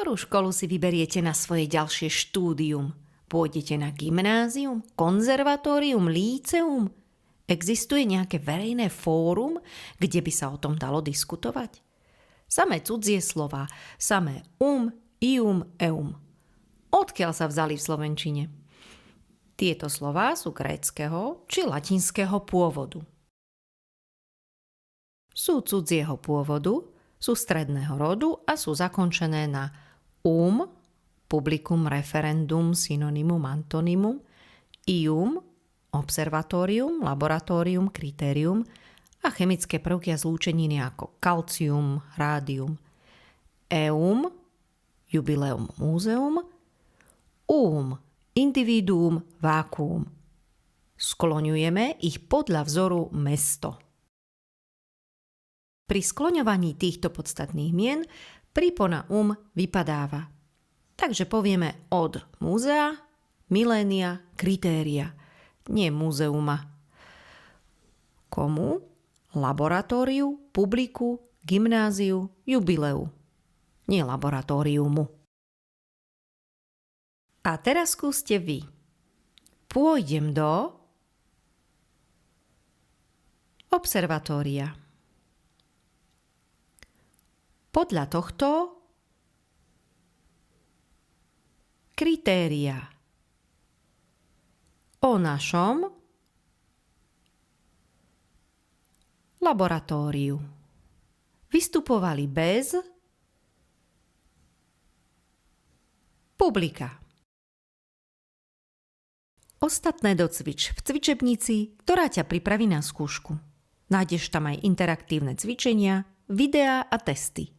Ktorú školu si vyberiete na svoje ďalšie štúdium? Pôjdete na gymnázium, konzervatórium, líceum? Existuje nejaké verejné fórum, kde by sa o tom dalo diskutovať? Samé cudzie slová, samé ium, eum. Odkiaľ sa vzali v slovenčine? Tieto slová sú gréckeho či latinského pôvodu. Sú cudzieho pôvodu, sú stredného rodu a sú zakončené na publicum, referendum, synonymum, antonymum, ium, observatórium, laboratórium, kritérium a chemické prvky a zlúčeniny ako kalcium, rádium, eum, jubileum, múzeum, individuum, vákuum. Skloňujeme ich podľa vzoru mesto. Pri skloňovaní týchto podstatných mien prípona vypadáva. Takže povieme od múzea, milénia, kritéria, nie múzeuma. Komu? Laboratóriu, publiku, gymnáziu, jubileu, nie laboratóriumu. A teraz skúste vy. Pôjdem do observatória. Podľa tohto kritéria o našom laboratóriu vystupovali bez publika. Ostatné docvič v cvičebnici, ktorá ťa pripraví na skúšku. Nájdeš tam aj interaktívne cvičenia, videá a testy.